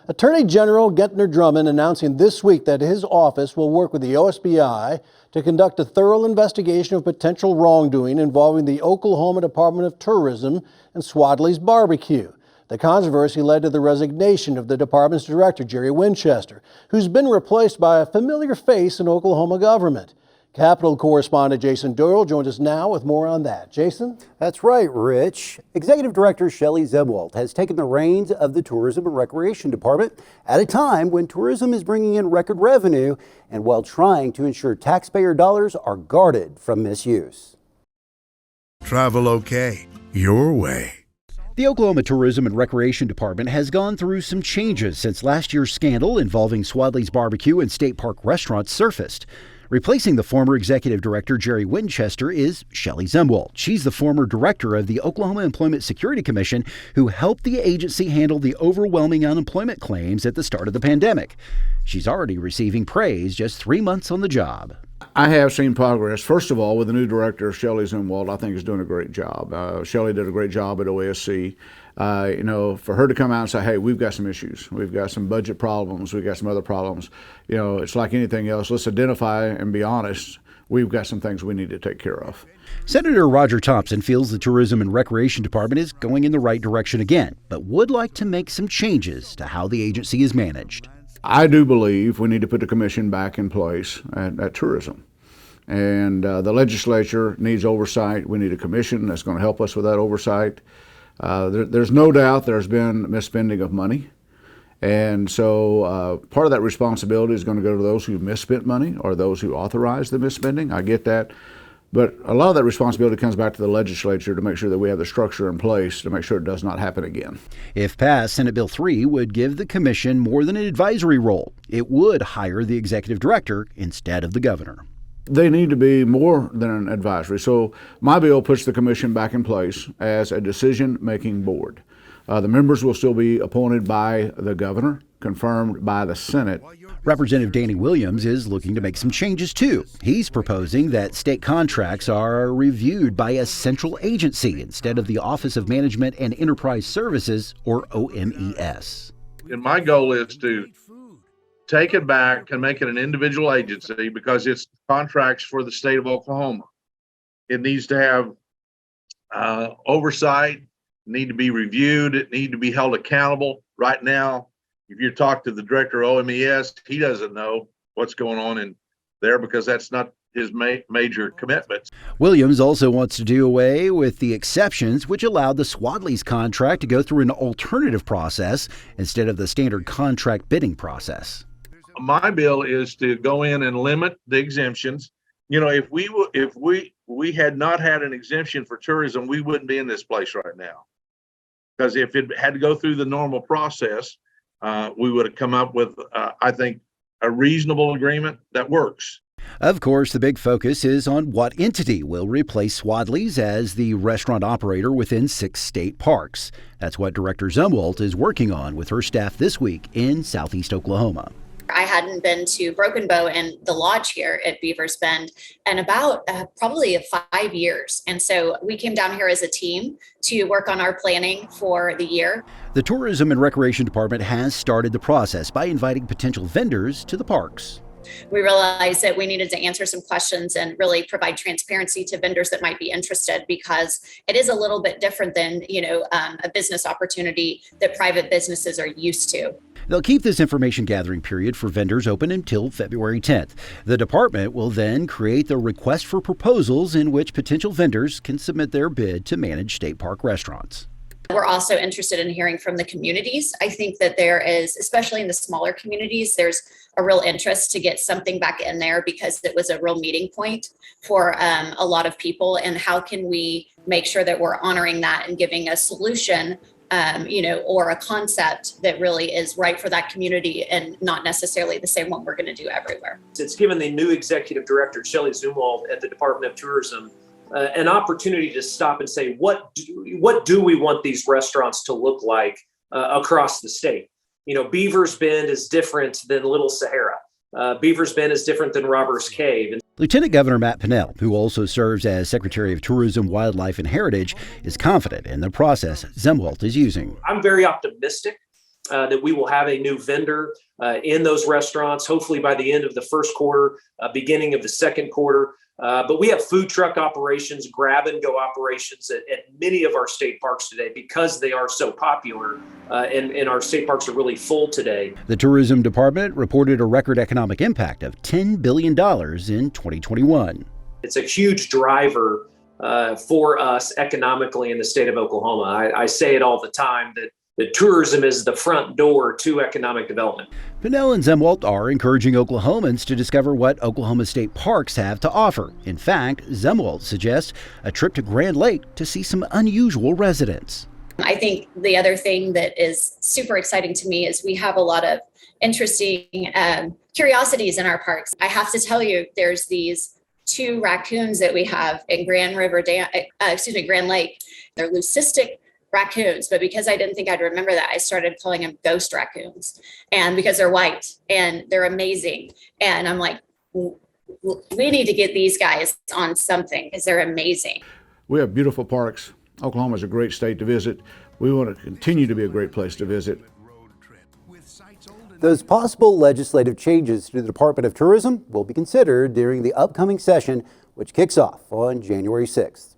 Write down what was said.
Attorney General Gentner Drummond announcing this week that his office will work with the OSBI to conduct a thorough investigation of potential wrongdoing involving the Oklahoma Department of Tourism and Swadley's Barbecue. The controversy led to the resignation of the department's director, Jerry Winchester, who's been replaced by a familiar face in Oklahoma government. Capitol correspondent Jason Doyle joins us now with more on that. Jason? That's right, Rich. Executive Director Shelley Zumwalt has taken the reins of the Tourism and Recreation Department at a time when tourism is bringing in record revenue and while trying to ensure taxpayer dollars are guarded from misuse. Travel okay, your way. The Oklahoma Tourism and Recreation Department has gone through some changes since last year's scandal involving Swadley's Barbecue and State Park restaurants surfaced. Replacing the former executive director, Jerry Winchester, is Shelley Zumwalt. She's the former director of the Oklahoma Employment Security Commission who helped the agency handle the overwhelming unemployment claims at the start of the pandemic. She's already receiving praise just 3 months on the job. I have seen progress. First of all, with the new director, Shelley Zumwalt, I think is doing a great job. Shelley did a great job at OSC. For her to come out and say, hey, we've got some issues. We've got some budget problems. We've got some other problems. It's like anything else. Let's identify and be honest. We've got some things we need to take care of. Senator Roger Thompson feels the Tourism and Recreation Department is going in the right direction again, but would like to make some changes to how the agency is managed. I do believe we need to put the commission back in place at tourism. And the legislature needs oversight. We need a commission that's going to help us with that oversight. There's no doubt there's been misspending of money. And so part of that responsibility is going to go to those who misspent money or those who authorized the misspending. I get that. But a lot of that responsibility comes back to the legislature to make sure that we have the structure in place to make sure it does not happen again. If passed, Senate Bill 3 would give the commission more than an advisory role. It would hire the executive director instead of the governor. They need to be more than an advisory. So my bill puts the commission back in place as a decision-making board. The members will still be appointed by the governor, confirmed by the Senate. Representative Danny Williams is looking to make some changes too. He's proposing that state contracts are reviewed by a central agency instead of the Office of Management and Enterprise Services, or OMES. And my goal is to take it back and make it an individual agency because it's contracts for the state of Oklahoma. It needs to have oversight, need to be reviewed, it need to be held accountable. Right now, if you talk to the director of OMES, he doesn't know what's going on in there because that's not his major commitments. Williams also wants to do away with the exceptions which allowed the Swadley's contract to go through an alternative process instead of the standard contract bidding process. My bill is to go in and limit the exemptions. If we had not had an exemption for tourism, we wouldn't be in this place right now. Because if it had to go through the normal process, we would have come up with, I think, a reasonable agreement that works. Of course, the big focus is on what entity will replace Swadley's as the restaurant operator within 6 state parks. That's what Director Zumwalt is working on with her staff this week in Southeast Oklahoma. I hadn't been to Broken Bow and the lodge here at Beaver's Bend in about probably 5 years. And so we came down here as a team to work on our planning for the year. The Tourism and Recreation Department has started the process by inviting potential vendors to the parks. We realized that we needed to answer some questions and really provide transparency to vendors that might be interested because it is a little bit different than, a business opportunity that private businesses are used to. They'll keep this information gathering period for vendors open until February 10th. The department will then create the request for proposals in which potential vendors can submit their bid to manage state park restaurants. We're also interested in hearing from the communities. I think that there is, especially in the smaller communities, there's a real interest to get something back in there because it was a real meeting point for a lot of people. And how can we make sure that we're honoring that and giving a solution, or a concept that really is right for that community and not necessarily the same one we're going to do everywhere. It's given the new executive director, Shelley Zumwalt at the Department of Tourism, an opportunity to stop and say, what do we want these restaurants to look like across the state? Beaver's Bend is different than Little Sahara. Beaver's Bend is different than Robbers Cave. Lieutenant Governor Matt Pinnell, who also serves as Secretary of Tourism, Wildlife, and Heritage, is confident in the process Zumwalt is using. I'm very optimistic that we will have a new vendor in those restaurants, hopefully by the end of the first quarter, beginning of the second quarter. But we have food truck operations, grab and go operations at many of our state parks today because they are so popular, and our state parks are really full today. The tourism department reported a record economic impact of $10 billion in 2021. It's a huge driver for us economically in the state of Oklahoma. I say it all the time that tourism is the front door to economic development. Pinnell and Zumwalt are encouraging Oklahomans to discover what Oklahoma state parks have to offer. In fact, Zumwalt suggests a trip to Grand Lake to see some unusual residents. I think the other thing that is super exciting to me is we have a lot of interesting curiosities in our parks. I have to tell you, there's these 2 raccoons that we have in Grand Lake. They're leucistic raccoons, but because I didn't think I'd remember that, I started calling them ghost raccoons, and because they're white and they're amazing. And I'm like, we need to get these guys on something because they're amazing. We have beautiful parks. Oklahoma is a great state to visit. We want to continue to be a great place to visit. Those possible legislative changes to the Department of Tourism will be considered during the upcoming session, which kicks off on January 6th.